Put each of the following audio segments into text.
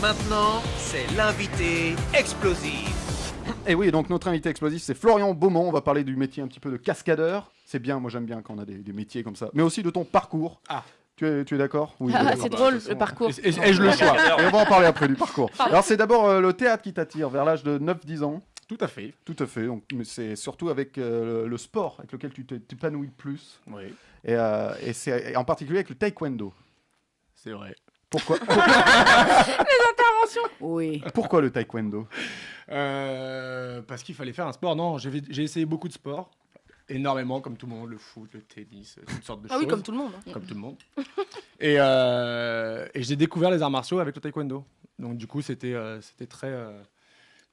Maintenant, c'est l'invité explosif. Et oui, donc notre invité explosif, c'est Florian Beaumont. On va parler du métier un petit peu de cascadeur. C'est bien, moi j'aime bien quand on a des métiers comme ça. Mais aussi de ton parcours. Ah. Tu es d'accord? Oui, Ah, d'accord. c'est drôle, le parcours. Ai-je le choix? Et on va en parler après du parcours. Alors c'est d'abord le théâtre qui t'attire vers l'âge de 9-10 ans. Tout à fait. Tout à fait. Donc, mais c'est surtout avec le sport avec lequel tu t'épanouis le plus. Oui, Et c'est en particulier avec le taekwondo. c'est vrai. Pourquoi, Oui. pourquoi le taekwondo? Parce qu'il fallait faire un sport. Non, j'ai essayé beaucoup de sports. Énormément, comme tout le monde. Le foot, le tennis, toutes sortes de Ah choses. oui, comme tout le monde. Comme tout le monde. Et j'ai découvert les arts martiaux avec le taekwondo. Donc du coup, c'était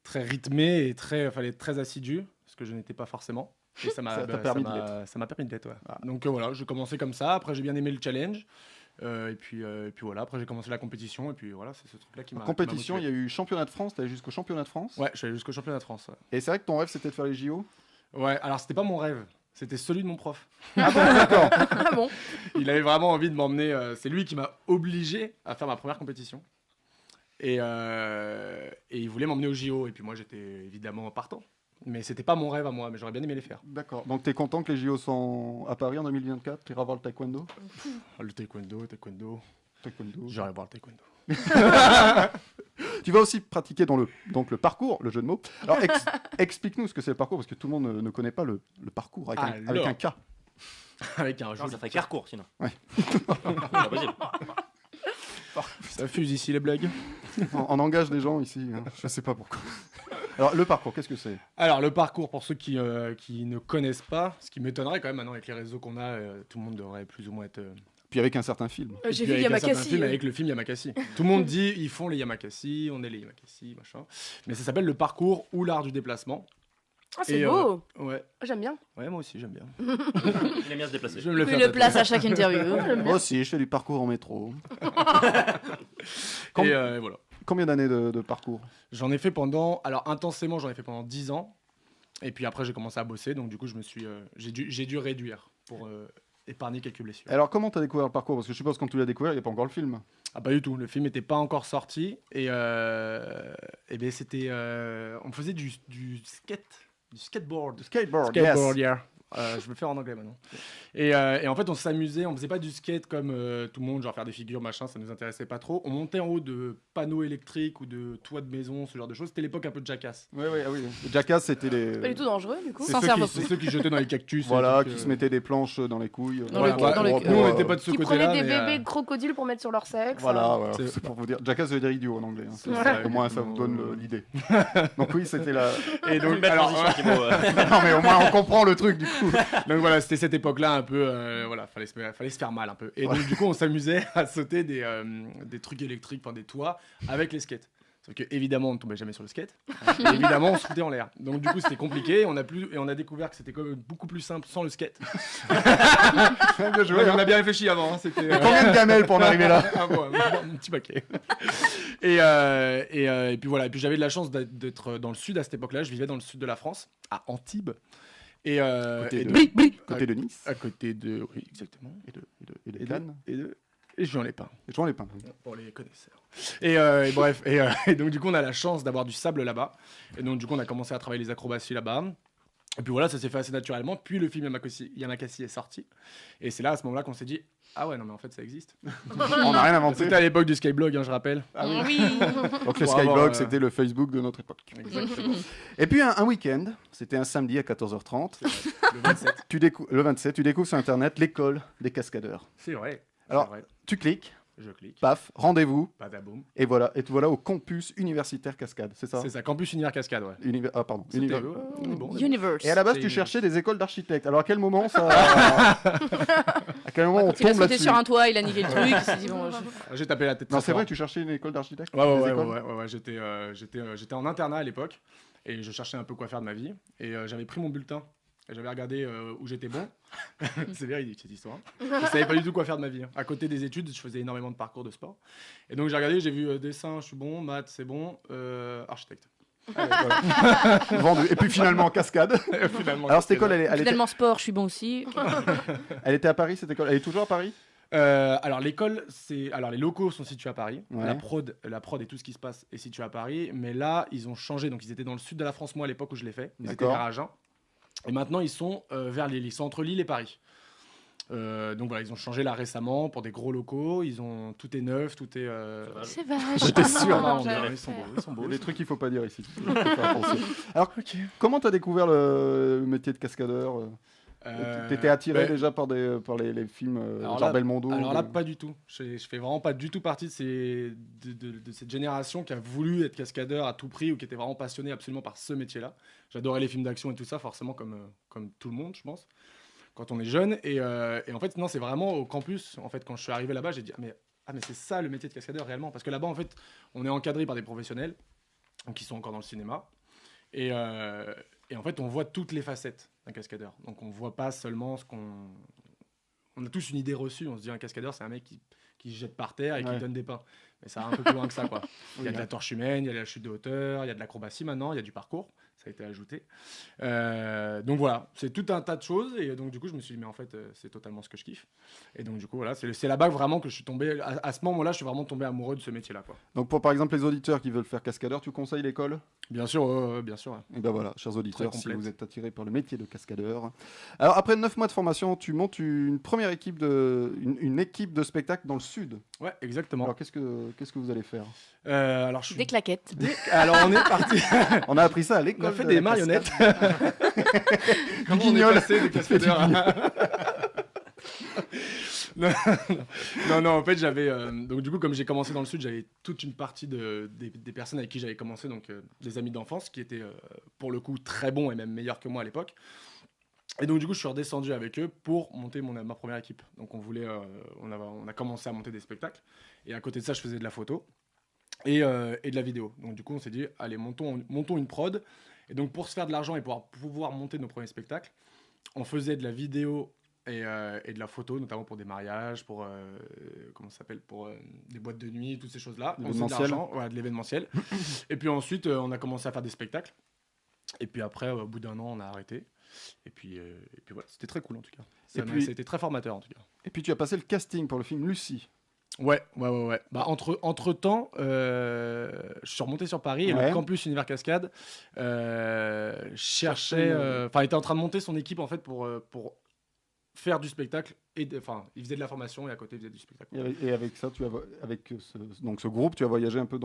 très rythmé et fallait être très assidu, ce que je n'étais pas forcément. Et ça m'a permis de l'être. Ça m'a permis de l'être, ouais. Ah. Donc voilà, j'ai commencé comme ça. Après, j'ai bien aimé le challenge. Et puis voilà, après j'ai commencé la compétition. Et puis voilà, c'est ce truc-là qui m'a. Compétition, il y a eu championnat de France. Tu allé jusqu'au championnat de France. Ouais, je suis allé jusqu'au championnat de France. Ouais. Et c'est vrai que ton rêve, c'était de faire les JO. Ouais, alors c'était pas mon rêve. C'était celui de mon prof. Ah bon, d'accord. Ah bon? Il avait vraiment envie de m'emmener. C'est lui qui m'a obligé à faire ma première compétition. Et il voulait m'emmener au JO. Et puis moi, j'étais évidemment partant. Mais c'était pas mon rêve à moi, mais j'aurais bien aimé les faire. D'accord. Donc tu es content que les JO sont à Paris en 2024? Tu iras voir le taekwondo? Le taekwondo. Taekwondo. J'irai voir le taekwondo. Tu vas aussi pratiquer donc le parcours, le jeu de mots. Alors explique-nous ce que c'est le parcours, parce que tout le monde ne connaît pas le parcours avec un K. Avec un Non, jeu. ça fait carcourt sinon. Ouais. C'est pas possible. Ça fuse ici les blagues. On engage des gens ici, hein. Je sais pas pourquoi. Alors le parcours, qu'est-ce que c'est? Alors le parcours, pour ceux qui ne connaissent pas, ce qui m'étonnerait quand même maintenant avec les réseaux qu'on a, tout le monde devrait plus ou moins être. Puis avec un certain film. J'ai Puis vu avec un certain Yamakasi. film, avec le film Yamakasi. Tout le monde dit ils font les Yamakasi, on est les Yamakasi, machin. Mais ça s'appelle le parcours ou l'art du déplacement. Ah, c'est Et, beau. Ouais, J'aime bien. ouais, moi aussi j'aime bien. Il aime bien se déplacer. Je vais me le Tu faire le tatouer. places à chaque interview. J'aime Moi bien. aussi, je fais du parcours en métro. Et voilà. Combien d'années de parcours? J'en ai fait pendant, alors intensément, j'en ai fait pendant 10 ans. Et puis après, j'ai commencé à bosser, donc du coup, j'ai dû réduire pour épargner quelques blessures. Alors comment tu as découvert le parcours? Parce que je suppose que quand tu l'as découvert, il n'y a pas encore le film. Ah, pas du tout. Le film n'était pas encore sorti et ben c'était, on faisait du skateboard. Skateboard, Skateboard, yes. yeah. Je vais le faire en anglais maintenant. Et en fait, on s'amusait, on faisait pas du skate comme tout le monde, genre faire des figures, machin, ça nous intéressait pas trop. On montait en haut de panneaux électriques ou de toits de maison, ce genre de choses. C'était l'époque un peu de Jackass. Oui, oui, oui. Jackass, c'était les... Pas du tout dangereux, du coup. C'est Sans ceux cerveau. C'est ceux qui jetaient dans les cactus. Voilà, et qui trucs, se mettaient des planches dans les couilles. Dans voilà, le- ouais. dans le- Nous, on n'était pas de ce Qui côté-là. prenaient des mais, bébés crocodiles pour mettre sur leur sexe. Voilà, ouais, C'est- c'est pour vous dire. Jackass veut dire idiot en anglais. Hein. C'est ça, Au moins, ça vous donne l'idée. Donc oui, c'était la... Et donc, Une belle alors, transition, Thibaut. Non, mais au moins, on comprend le truc, du coup. donc voilà, c'était cette époque-là un peu, voilà, fallait se faire mal un peu. Et donc du coup, on s'amusait à sauter des trucs électriques, enfin des toits, avec les skates. Sauf que évidemment, on ne tombait jamais sur le skate. Et évidemment, on se foutait en l'air. Donc du coup, c'était compliqué. On a découvert que c'était quand même beaucoup plus simple sans le skate. Bien joué, Ouais, hein. on a bien réfléchi avant. Hein, c'était, Combien de gamelles pour en arriver là? Ah bon, un petit paquet. Et puis voilà. Et puis j'avais de la chance d'être dans le sud à cette époque-là. Je vivais dans le sud de la France, à Antibes. Et, Côté et de- de- Côté de Nice. à côté de, oui, exactement. Et de Cannes. Et Juan Lépin. Et Jean Lépin. Pour les connaisseurs. Et bref, et donc du coup on a la chance d'avoir du sable là-bas. Et donc du coup on a commencé à travailler les acrobaties là-bas. Et puis voilà, ça s'est fait assez naturellement. Puis le film Yamakasi est sorti. Et c'est là, à ce moment-là, qu'on s'est dit, ah ouais, non mais en fait ça existe. On n'a rien inventé. C'était à l'époque du Skyblog, hein, je rappelle. Oui. Donc le Pour avoir, Skyblog, c'était le Facebook de notre époque. Exactement. Et puis un week-end, c'était un samedi à 14h30. Le 27. Le 27, tu découvres sur Internet l'école des cascadeurs. C'est vrai. Alors- C'est vrai. Tu cliques, Je clique. paf, rendez-vous, Badaboum. et voilà au campus universitaire Cascade, c'est ça? C'est ça, campus Univers Cascade, ouais. Ah pardon. C'était- Univers- on est bon, on est bon. Universe. Et à la base, tu C'est- cherchais des écoles d'architectes. Alors à quel moment ça... à quel moment on Quand il a tombe sauté là-dessus? sur un toit, il a niqué le truc. Il s'est dit, bon, J'ai tapé la tête. Non, très c'est vrai, fort. tu cherchais une école d'architecte? Ouais, Des ouais, écoles ouais. J'étais en internat à l'époque et je cherchais un peu quoi faire de ma vie. Et j'avais pris mon bulletin et j'avais regardé où j'étais bon. C'est véridique cette histoire. Je savais pas du tout quoi faire de ma vie. À côté des études, je faisais énormément de parcours de sport. Et donc j'ai regardé, j'ai vu dessin, je suis bon, maths, c'est bon, architecte. Allez, voilà. Vendu. Et puis finalement, Cascade. Finalement, Alors cette école, elle était Finalement, sport, je suis bon aussi. à Paris, cette école? Elle est toujours à Paris? Alors l'école, alors les locaux sont situés à Paris. Ouais. La prod et tout ce qui se passe est situé à Paris. Mais là, ils ont changé. Donc ils étaient dans le sud de la France, moi, à l'époque où je l'ai fait. Ils étaient D'accord. vers Agen. Et maintenant, ils sont vers Lille. Ils sont entre Lille et Paris. Donc voilà, ils ont changé là récemment pour des gros locaux. Tout est neuf, tout est. C'est vache. J'étais Ah sûr, non, vraiment. j'allais Ils sont beaux, faire. ils sont beaux. Il y a des trucs qu'il faut pas dire ici. Faut faire attention. Alors, comment t'as découvert le métier de cascadeur T'étais attiré ben, déjà par les films alors genre là- Belmondo Alors là, pas du tout. Je fais vraiment pas du tout partie de cette génération qui a voulu être cascadeur à tout prix ou qui était vraiment passionné absolument par ce métier-là. J'adorais les films d'action et tout ça, forcément, comme tout le monde, je pense, quand on est jeune. Et en fait, non, c'est vraiment au campus. En fait, quand je suis arrivé là-bas, j'ai dit mais c'est ça le métier de cascadeur réellement. Parce que là-bas, en fait, on est encadré par des professionnels qui sont encore dans le cinéma. Et en fait, on voit toutes les facettes d'un cascadeur. Donc, on voit pas seulement ce qu'on... On a tous une idée reçue. On se dit un cascadeur, c'est un mec qui se jette par terre et Ouais. qui donne des pains. Mais ça va un peu plus loin que ça, quoi. Il y a de la torche humaine, il y a de la chute de hauteur, il y a de l'acrobatie maintenant, il y a du parcours. Ça a été ajouté. Donc voilà, c'est tout un tas de choses. Et donc du coup, je me suis dit, mais en fait, c'est totalement ce que je kiffe. Et donc du coup, voilà, c'est là-bas vraiment que je suis tombé... À ce moment-là, je suis vraiment tombé amoureux de ce métier-là, quoi. Donc pour par exemple les auditeurs qui veulent faire cascadeur, tu conseilles l'école? Bien sûr, bien sûr. Ouais. Et ben voilà, chers auditeurs, Très si complète. vous êtes attirés par le métier de cascadeur. Alors après 9 mois de formation, tu montes une première équipe une équipe de spectacle dans le sud. Ouais, exactement. Alors qu'est-ce que vous allez faire? Alors, je suis... Des claquettes. Alors, on est parti. On a appris ça à On l'école. a fait de des la marionnettes. Du Comment on est guignol. passé des cascadeurs non, en fait, j'avais... donc, du coup, comme j'ai commencé dans le Sud, j'avais toute une partie des personnes avec qui j'avais commencé, donc des amis d'enfance, qui étaient, pour le coup, très bons et même meilleurs que moi à l'époque. Et donc, du coup, je suis redescendu avec eux pour monter ma première équipe. Donc, on a commencé à monter des spectacles. Et à côté de ça, je faisais de la photo et de la vidéo. Donc, du coup, on s'est dit, allez, montons une prod. Et donc, pour se faire de l'argent et pour pouvoir monter nos premiers spectacles, on faisait de la vidéo et de la photo, notamment pour des mariages, pour comment ça s'appelle, pour des boîtes de nuit, toutes ces choses-là. On faisait de L'événementiel. l'argent, ouais, de l'événementiel. Et puis ensuite, on a commencé à faire des spectacles. Et puis après, au bout d'un an, on a arrêté. Et puis voilà, c'était très cool en tout cas. Ça a été très formateur en tout cas. Et puis tu as passé le casting pour le film Lucie. Ouais. Bah, entre-temps, je suis remonté sur Paris et Ouais. le campus Univers Cascade cherchait... était en train de monter son équipe en fait pour faire du spectacle. Il faisait de la formation et à côté, il faisait du spectacle. Et avec ça, avec ce groupe, tu as voyagé un peu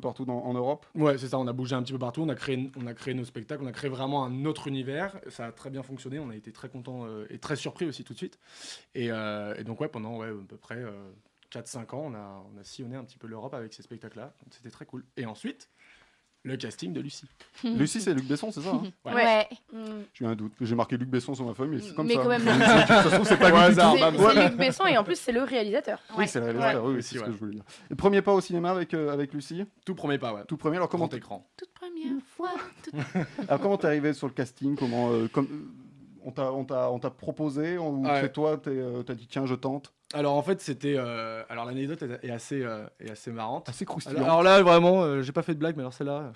partout en Europe. Ouais, c'est ça, on a bougé un petit peu partout, on a créé nos spectacles, on a créé vraiment un autre univers, ça a très bien fonctionné, on a été très contents et très surpris aussi tout de suite. Et donc ouais, pendant à peu près 4-5 ans, on a sillonné un petit peu l'Europe avec ces spectacles-là, donc c'était très cool. Et ensuite, le casting de Lucie. Lucie, c'est Luc Besson, c'est ça hein? Ouais. J'ai un doute. J'ai marqué Luc Besson sur ma feuille, mais c'est comme Mais ça. quand même. De toute façon, c'est pas Au lui du hasard. tout. bah, C'est Luc Besson et en plus c'est le réalisateur. Oui, c'est le réalisateur. Oui, Ouais. c'est ce Ouais. que je voulais dire. Le premier pas au cinéma avec Lucie. Tout premier pas, ouais. Tout premier. Alors comment Grand écran. Toute première fois. t'es arrivé sur le casting? Comment on t'a proposé ou Ouais. c'est toi t'as dit tiens je tente? Alors en fait, c'était... alors l'anecdote est assez marrante. Assez croustillant. Alors là, vraiment, j'ai pas fait de blague, mais alors celle-là...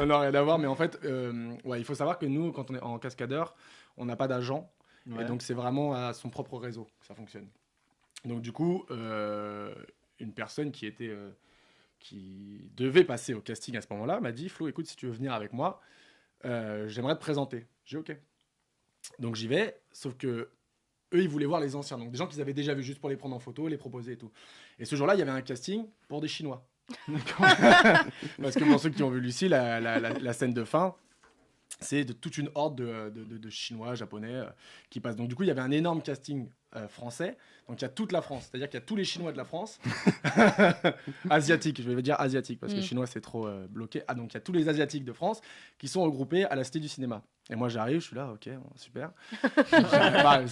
non, rien à voir, mais en fait, il faut savoir que nous, quand on est en cascadeur, on n'a pas d'agent, et donc c'est vraiment à son propre réseau que ça fonctionne. Donc du coup, une personne qui devait passer au casting à ce moment-là m'a dit, Flo, écoute, si tu veux venir avec moi, j'aimerais te présenter. J'ai dit, ok. Donc j'y vais, sauf que eux, ils voulaient voir les anciens, donc des gens qu'ils avaient déjà vus juste pour les prendre en photo, les proposer et tout. Et ce jour-là, il y avait un casting pour des Chinois. Parce que pour ceux qui ont vu Lucie, la scène de fin, c'est de toute une horde de Chinois, Japonais qui passent. Donc du coup, il y avait un énorme casting français. Donc il y a toute la France, c'est-à-dire qu'il y a tous les Chinois de la France, asiatiques, je vais dire asiatiques parce que chinois c'est trop bloqué. Ah donc il y a tous les asiatiques de France qui sont regroupés à la Cité du Cinéma. Et moi j'arrive, je suis là, ok, super.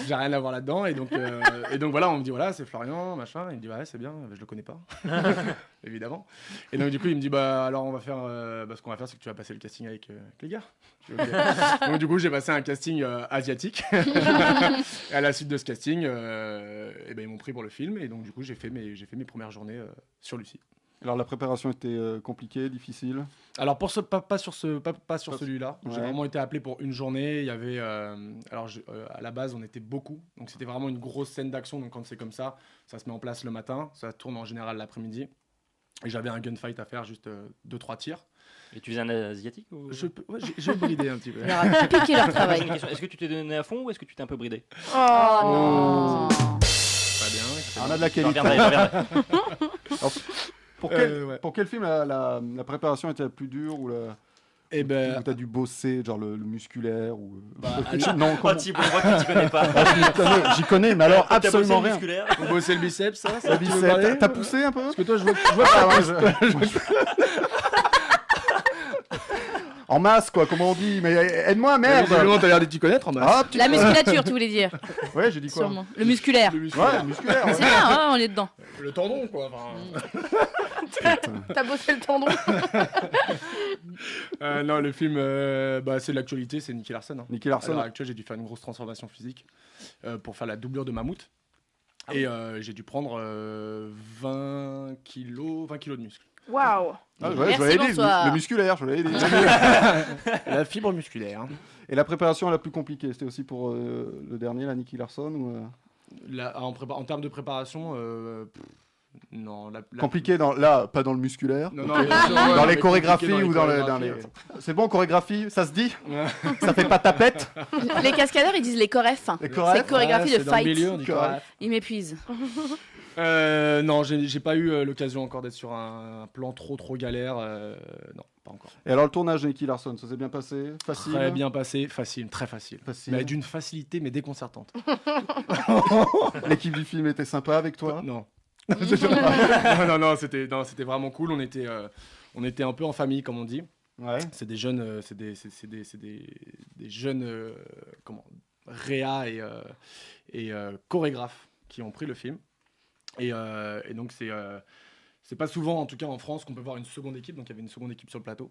J'ai rien à voir là-dedans et donc voilà, on me dit voilà c'est Florian, machin. Il me dit ouais c'est bien, je le connais pas, évidemment. Et donc du coup il me dit bah alors on va faire, ce qu'on va faire c'est que tu vas passer le casting avec les gars. Je dis, ok. Donc du coup j'ai passé un casting asiatique. Et à la suite de ce casting, ils m'ont pris pour le film et donc du coup j'ai fait mes premières journées sur Lucie. Alors la préparation était compliquée, difficile. Alors pour pas sur celui-là. J'ai Ouais. vraiment été appelé pour une journée. Il y avait à la base on était beaucoup, donc c'était vraiment une grosse scène d'action. Donc quand c'est comme ça se met en place le matin, ça tourne en général l'après-midi. Et j'avais un gunfight à faire, juste 2-3 tirs. Et tu faisais un asiatique ou... J'ai bridé un petit peu. Il leur a piqué leur J'ai travail. une question. Est-ce que tu t'es donné à fond ou est-ce que tu t'es un peu bridé? Oh non. Pas bien. On a de la Je qualité. reviendrai, je reviendrai. Alors, Ouais. pour quel film la préparation était la plus dure ou Et ben, où t'as dû bosser, genre le musculaire ou alors- non, Oh, comment- Thibaut, je vois que tu t'y connais pas. j'y connais, mais alors T'as bossé absolument le rien. musculaire. faut bosser le biceps, ça Le biceps, t'as poussé un peu? Parce que toi, je vois Ah ouais, En masse, quoi, comment on dit? Mais aide-moi, merde! Visiblement, t'as l'air de t'y connaître en masse. Ah, petit La peu. musculature, tu voulais dire. Ouais, j'ai dit quoi? Sûrement. Le musculaire. Le musculaire. Ouais, musculaire. Mais Ouais. c'est bien, hein, on est dedans. Le tendon, quoi. Enfin, T'as bossé le tendon. non, le film, c'est de l'actualité, c'est Nicky Larson. Hein. Nicky À Larson. l'heure actuelle, j'ai dû faire une grosse transformation physique pour faire la doublure de Mammouth. Et j'ai dû prendre 20 kilos de muscles. Waouh. Ah, ouais, Merci, je l'avais dit, bonsoir. le musculaire, je l'avais dit. La fibre musculaire. Et la préparation la plus compliquée, c'était aussi pour le dernier, la Nicky Larson ou, En termes de préparation, non. compliqué pas dans le musculaire. Non, dans dans les chorégraphies ou dans les... C'est bon, chorégraphie, ça se dit? Ça fait pas tapette? Les cascadeurs, ils disent les chorefs. Les C'est chorégraphes? chorégraphie de fight. Correct. Ils m'épuisent. Non, j'ai pas eu l'occasion encore d'être sur un plan trop galère. Non, pas encore. Et alors le tournage de Nicky Larson, ça s'est bien passé? Facile? Très bien passé, facile, très facile. Facile. Mais d'une facilité, mais déconcertante. L'équipe du film était sympa avec toi? Non. non, c'était vraiment cool. On était un peu en famille, comme on dit. Ouais. C'est des jeunes, c'est des jeunes réa et chorégraphes qui ont pris le film. Et donc c'est pas souvent, en tout cas en France, qu'on peut voir une seconde équipe. Donc il y avait une seconde équipe sur le plateau.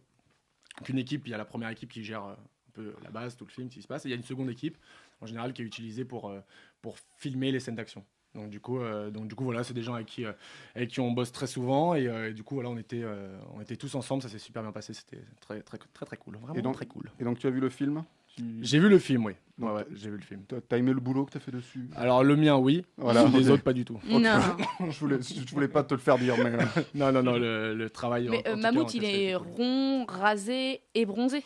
Donc une équipe, il y a la première équipe qui gère un peu la base, tout le film, ce qui se passe. Et il y a une seconde équipe, en général, qui est utilisée pour filmer les scènes d'action. Donc du coup voilà, c'est des gens avec qui on bosse très souvent et du coup voilà, on était tous ensemble, ça s'est super bien passé, c'était très cool, vraiment très cool. Et donc tu as vu le film? J'ai vu le film, oui. Donc, Ouais, j'ai vu le film. T'as aimé le boulot que t'as fait dessus? Alors le mien, oui. Voilà. Les autres, pas du tout. Non. Je voulais pas te le faire dire, mais... Non, le travail. Mais en tout cas, Mammouth, en il cascade, est cool. rond, rasé et bronzé.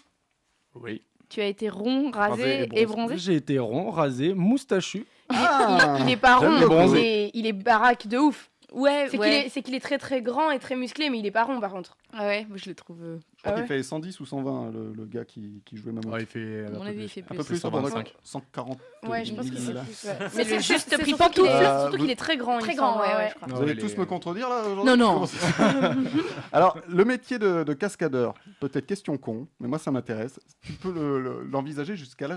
Oui. Tu as été rond, rasé Rasé et bronzé. J'ai été rond, rasé, moustachu. Il est pas J'aime rond, le bronzé. il est baraque de ouf. Ouais, Ouais. c'est qu'il est très très grand et très musclé, mais il est pas rond par contre. Ah ouais, moi je le trouve. Je crois Ah qu'il fait 110 ou 120, le gars qui jouait Mammouth. Ouais, il fait À mon avis, il fait Un plus. peu plus, 125. 140. Ouais, je pense que c'est là. plus. Ouais. C'est le juste c'est prix surtout qu'il est- pantoufle. Surtout qu'il est très grand. Très il grand, me semble, ouais. je crois. Vous Non, allez il tous est- me contredire là aujourd'hui? Non, non. Comment ça- Alors, le métier de cascadeur, peut-être question con, mais moi ça m'intéresse. Tu peux l'envisager jusqu'à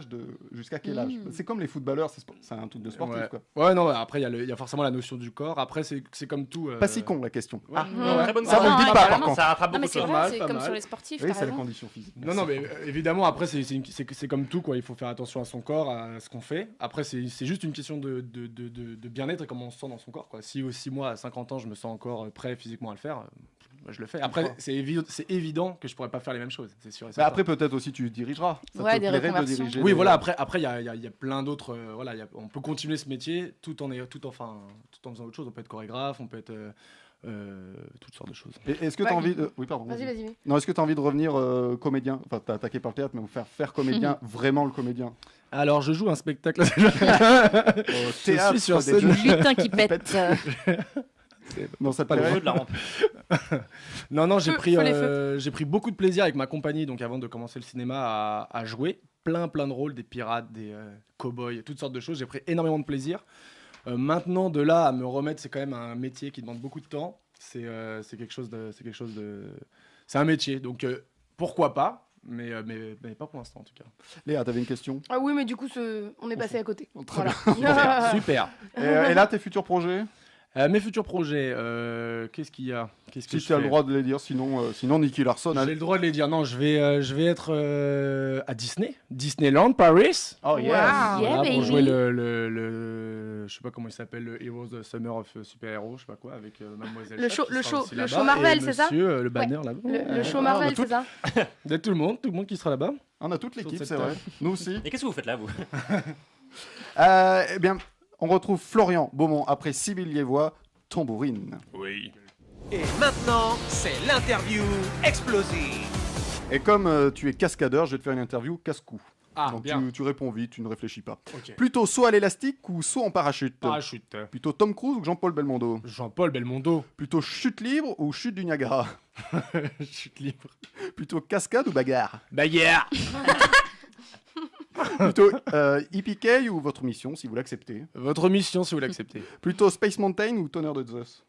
quel âge? C'est comme les footballeurs, c'est un truc de sportif Ouais. quoi. Ouais, non, après, il y a forcément la notion du corps. Après, c'est comme tout. Pas si con la question. Ouais. Très bonne Ça, vous le question. dites pas par contre. Ça rattrape Non, mais beaucoup c'est de choses. vrai, mal, c'est pas comme mal. sur les sportifs. Oui, t'as c'est la raison. condition physique. Non, mais évidemment, après, c'est comme tout, quoi. Il faut faire attention à son corps, à ce qu'on fait. Après, c'est juste une question de bien-être et comment on se sent dans son corps, quoi. Si aussi, moi, à 50 ans, je me sens encore prêt physiquement à le faire, bah, je le fais. Après, c'est évident que je pourrais pas faire les mêmes choses, c'est sûr et Mais certain. après, peut-être aussi tu dirigeras. Ça Ouais, te des plairait de reconversions. diriger Oui, des- voilà, après il y a plein d'autres. Voilà, on peut continuer ce métier tout en faisant autre chose. On peut être chorégraphe, on peut être toutes sortes de choses. Et est-ce que tu as Ouais. envie de... Oui, pardon. Vas-y, vas-y. Non, est-ce que tu as envie de revenir comédien? Enfin, t'as attaqué par le théâtre, mais vous faire comédien, vraiment le comédien. Alors, je joue un spectacle. Au Je suis sur des scène. jeux- Lutin qui pète. Non, ça te Pas le plairait? jeu de la rampe. Non, j'ai Feu, pris, feu les feux. j'ai pris beaucoup de plaisir avec ma compagnie, donc avant de commencer le cinéma, à jouer plein de rôles, des pirates, des cow-boys, toutes sortes de choses. J'ai pris énormément de plaisir. Maintenant, de là à me remettre, c'est quand même un métier qui demande beaucoup de temps. C'est quelque chose de, c'est un métier, donc pourquoi pas, mais pas pour l'instant en tout cas. Léa, t'avais une question? Ah oui, mais du coup, on est passé à côté. Très Voilà. Super. Et là, tes futurs projets? Mes futurs projets, qu'est-ce qu'il y a? Qu'est-ce que Si je tu as le fais? droit de les dire, sinon Nicky Larson. J'ai le droit de les dire. Non, je vais être à Disneyland Paris. Oh Wow. Yeah, Voilà, baby. pour jouer le je sais pas comment il s'appelle, le Heroes Summer of Super Héros, je sais pas quoi, avec Mademoiselle Le Chat show- qui le sera show- aussi le là-bas, show Marvel, et c'est ça monsieur, le banner là-bas. Le show Ah, Marvel, tout- c'est ça? Il y a tout le monde qui sera là-bas. On a toute l'équipe, Sur c'est cette vrai. Nous aussi. Et qu'est-ce que vous faites là, vous? Eh bien, on retrouve Florian Beaumont après Sybille Liévois, tambourine. Oui. Et maintenant, c'est l'interview explosive. Et comme tu es cascadeur, je vais te faire une interview casse-cou. Ah, Donc bien. tu réponds vite, tu ne réfléchis pas. Ok. Plutôt saut à l'élastique ou saut en parachute Parachute. Plutôt Tom Cruise ou Jean-Paul Belmondo Jean-Paul Belmondo. Plutôt chute libre ou chute du Niagara Chute libre. Plutôt cascade ou bagarre Bagarre. Plutôt Yippee ou votre mission, si vous l'acceptez Votre mission, si vous l'acceptez. Plutôt Space Mountain ou Tonnerre de Zeus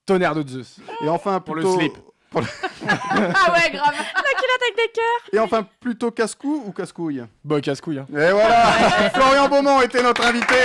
Tonnerre de Zeus. Et enfin, Pour le plutôt... slip. Ah ouais, grave. Avec des cœurs. Et enfin, plutôt casse-cou ou casse-couille Bah, casse-couille. Hein. Et voilà Florian Beaumont était notre invité.